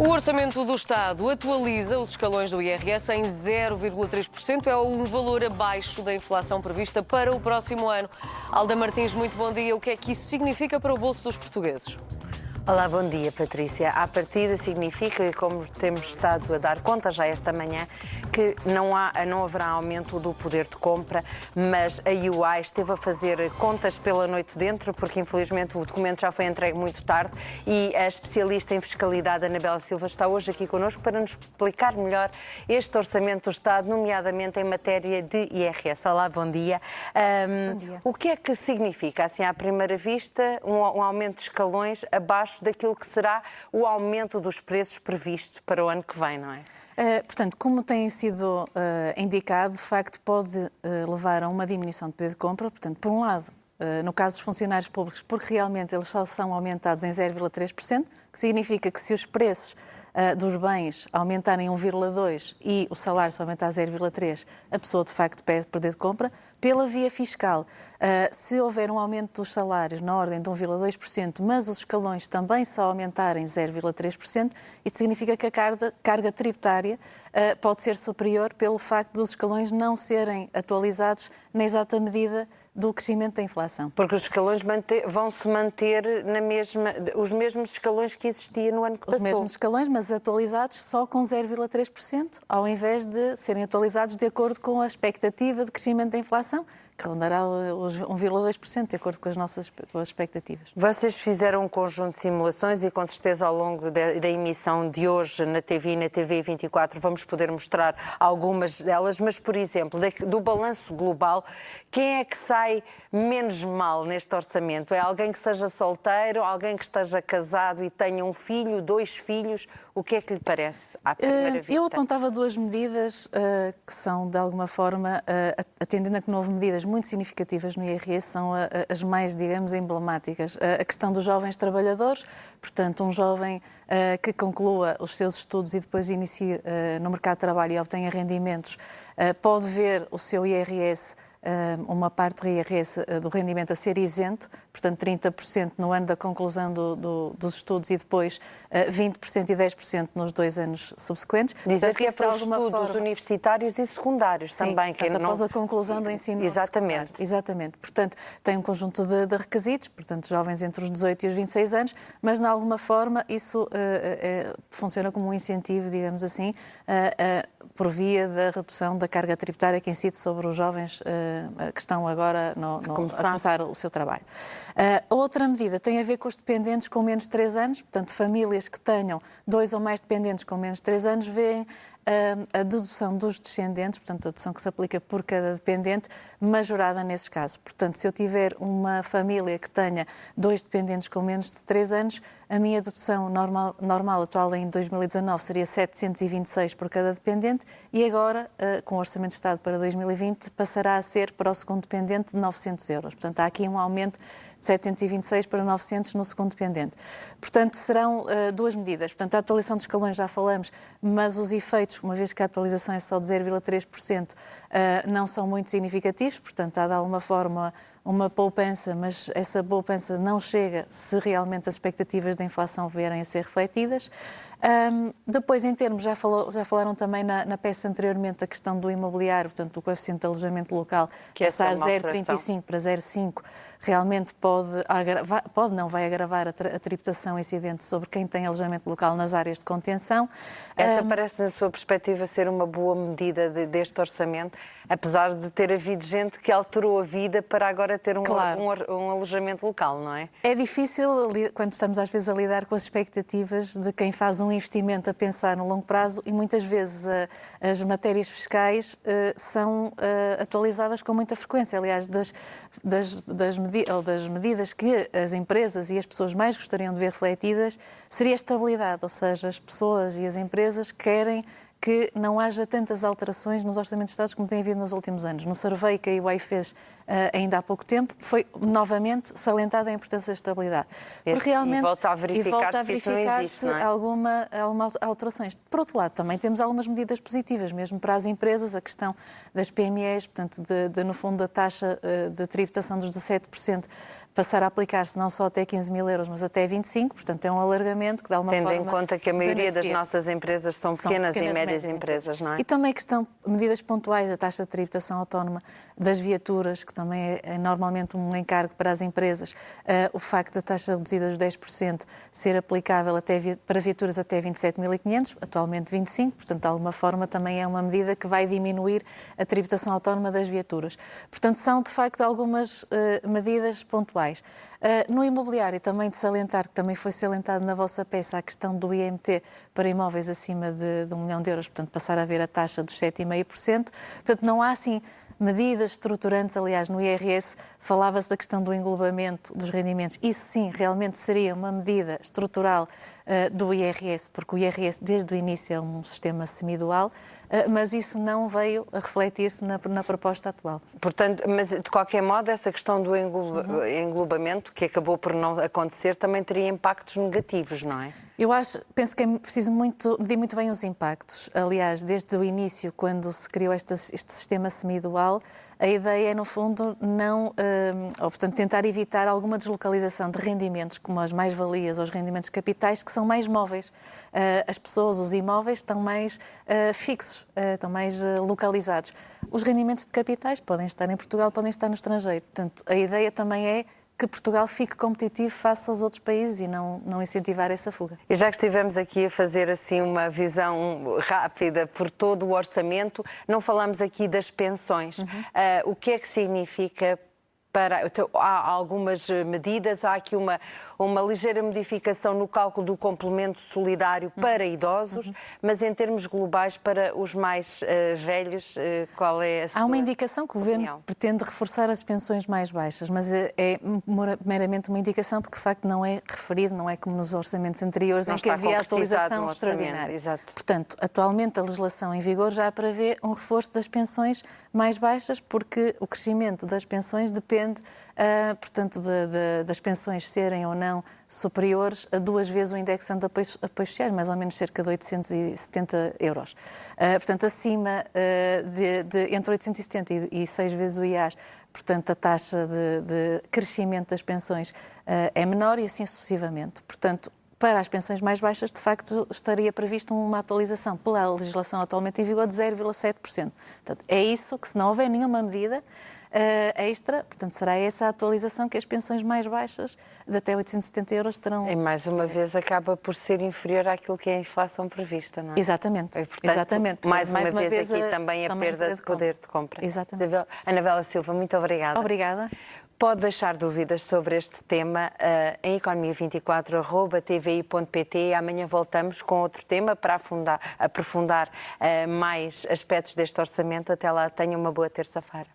O Orçamento do Estado atualiza os escalões do IRS em 0,3%. É um valor abaixo da inflação prevista para o próximo ano. Alda Martins, muito bom dia. O que é que isso significa para o bolso dos portugueses? Olá, bom dia, Patrícia. À partida significa, e como temos estado a dar conta já esta manhã, que não haverá aumento do poder de compra, mas a UI esteve a fazer contas pela noite dentro, porque infelizmente o documento já foi entregue muito tarde e a especialista em fiscalidade, Anabela Silva, está hoje aqui connosco para nos explicar melhor este Orçamento do Estado, nomeadamente em matéria de IRS. Olá, bom dia. Bom dia. O que é que significa, assim, à primeira vista, um aumento de escalões abaixo daquilo que será o aumento dos preços previsto para o ano que vem, não é? Portanto, como tem sido indicado, de facto pode levar a uma diminuição de poder de compra. Portanto, por um lado, no caso dos funcionários públicos, porque realmente eles só são aumentados em 0,3%, que significa que se os preços dos bens aumentarem 1,2% e o salário só aumentar 0,3%, a pessoa de facto perde poder de compra. Pela via fiscal, se houver um aumento dos salários na ordem de 1,2%, mas os escalões também só aumentarem 0,3%, isto significa que a carga tributária pode ser superior pelo facto dos escalões não serem atualizados na exata medida do crescimento da inflação. Porque os escalões vão se manter os mesmos escalões que existia no ano que passou. Os mesmos escalões, mas atualizados só com 0,3%, ao invés de serem atualizados de acordo com a expectativa de crescimento da inflação, que rondará os 1,2%, de acordo com as nossas expectativas. Vocês fizeram um conjunto de simulações e, com certeza, ao longo da emissão de hoje na TV e na TV24 vamos poder mostrar algumas delas, mas, por exemplo, do balanço global, quem é que sai menos mal neste orçamento? É alguém que seja solteiro, alguém que esteja casado e tenha um filho, 2 filhos? O que é que lhe parece à primeira vista? Eu apontava 2 medidas que são, de alguma forma, atendendo a que não houve medidas muito significativas no IRS, são as mais, digamos, emblemáticas. A questão dos jovens trabalhadores, portanto, um jovem que conclua os seus estudos e depois inicie no mercado de trabalho e obtenha rendimentos, pode ver o seu IRS, uma parte do IRS do rendimento a ser isento, portanto 30% no ano da conclusão dos estudos e depois 20% e 10% nos 2 anos subsequentes. Dizer que é para os estudos universitários e secundários. Sim, também. Portanto, após a conclusão do ensino Exatamente. secundário. Exatamente. Portanto, tem um conjunto de requisitos, portanto, jovens entre os 18 e os 26 anos, mas de alguma forma isso funciona como um incentivo, digamos assim, por via da redução da carga tributária que incide sobre os jovens que estão agora a começar o seu trabalho. A outra medida tem a ver com os dependentes com menos de 3 anos, portanto, famílias que tenham 2 ou mais dependentes com menos de 3 anos veem a dedução dos descendentes, portanto, a dedução que se aplica por cada dependente, majorada nesses casos. Portanto, se eu tiver uma família que tenha 2 dependentes com menos de 3 anos, a minha dedução normal atual em 2019 seria 726 por cada dependente e agora, com o Orçamento de Estado para 2020, passará a ser para o segundo dependente de 900 euros. Portanto, há aqui um aumento de 726 para 900 no segundo dependente. Portanto, serão 2 medidas. Portanto, a atualização dos escalões já falamos, mas os efeitos, uma vez que a atualização é só de 0,3%, não são muito significativos. Portanto, há de alguma forma uma poupança, mas essa poupança não chega se realmente as expectativas da inflação vierem a ser refletidas. Depois, em termos, já falaram também na peça anteriormente a questão do imobiliário, portanto, do coeficiente de alojamento local, que passar 0,35 para 0,5, realmente vai agravar a tributação incidente sobre quem tem alojamento local nas áreas de contenção. Esta parece, na sua perspectiva, ser uma boa medida deste orçamento, apesar de ter havido gente que alterou a vida para agora ter um alojamento local, não é? É difícil, quando estamos às vezes a lidar com as expectativas de quem faz um investimento a pensar no longo prazo, e muitas vezes as matérias fiscais são atualizadas com muita frequência. Aliás, das medidas que as empresas e as pessoas mais gostariam de ver refletidas seria a estabilidade, ou seja, as pessoas e as empresas querem que não haja tantas alterações nos orçamentos de Estado como tem havido nos últimos anos. No survey que a EY fez ainda há pouco tempo, foi novamente salientada a importância da estabilidade. Porque realmente, e volta a verificar se isso não existe, não é? alguma alterações. Por outro lado, também temos algumas medidas positivas, mesmo para as empresas, a questão das PMEs, portanto, no fundo, da taxa de tributação dos 17%, passar a aplicar-se não só até 15 mil euros, mas até 25, portanto é um alargamento que dá uma Tendo forma... em conta que a maioria das nossas empresas são pequenas e médias empresas, não é? E também a questão, medidas pontuais, a taxa de tributação autónoma das viaturas, que também é normalmente um encargo para as empresas, o facto da taxa reduzida dos 10% ser aplicável para viaturas até 27.500, atualmente 25, portanto de alguma forma também é uma medida que vai diminuir a tributação autónoma das viaturas. Portanto são de facto algumas medidas pontuais. No imobiliário, também de salientar, que também foi salientado na vossa peça, a questão do IMT para imóveis acima de 1 milhão de euros, portanto, passar a ver a taxa dos 7,5%. Portanto, não há, assim, medidas estruturantes. Aliás, no IRS falava-se da questão do englobamento dos rendimentos. Isso, sim, realmente seria uma medida estrutural do IRS, porque o IRS, desde o início, é um sistema semidual, mas isso não veio a refletir-se na proposta atual. Portanto, mas de qualquer modo, essa questão do englobamento, que acabou por não acontecer, também teria impactos negativos, não é? Penso que é preciso medir muito bem os impactos. Aliás, desde o início, quando se criou este sistema semidual, a ideia é, no fundo, portanto, tentar evitar alguma deslocalização de rendimentos, como as mais-valias ou os rendimentos capitais, que são mais móveis. As pessoas, os imóveis, estão mais fixos, estão mais localizados. Os rendimentos de capitais podem estar em Portugal, podem estar no estrangeiro. Portanto, a ideia também é que Portugal fique competitivo face aos outros países e não incentivar essa fuga. E já que estivemos aqui a fazer assim uma visão rápida por todo o orçamento, não falamos aqui das pensões. O que é que significa há algumas medidas, há aqui uma ligeira modificação no cálculo do complemento solidário para idosos, mas em termos globais para os mais velhos, qual é a sua Há uma indicação que o opinião? Governo pretende reforçar as pensões mais baixas, mas é meramente uma indicação porque, de facto, não é referido, não é como nos orçamentos anteriores em que havia atualização extraordinária. Exato. Portanto, atualmente a legislação em vigor já prevê um reforço das pensões mais baixas porque o crescimento das pensões depende portanto, das pensões serem ou não superiores a 2 vezes o indexante de apoios sociais, mais ou menos cerca de 870 euros. Portanto, acima entre 870 e 6 vezes o IAS, portanto, a taxa de crescimento das pensões é menor e assim sucessivamente. Portanto, para as pensões mais baixas, de facto, estaria prevista uma atualização pela legislação atualmente em vigor de 0,7%. Portanto, é isso que, se não houver nenhuma medida extra, portanto, será essa a atualização que as pensões mais baixas, de até 870 euros, terão... E, mais uma vez, acaba por ser inferior àquilo que é a inflação prevista, não é? Exatamente. E, portanto, exatamente. Mais uma vez aqui também a perda de poder de compra. Exatamente. Anabela Silva, muito obrigada. Obrigada. Pode deixar dúvidas sobre este tema em economia24@tvi.pt. Amanhã voltamos com outro tema para aprofundar mais aspectos deste orçamento. Até lá, tenha uma boa terça-feira.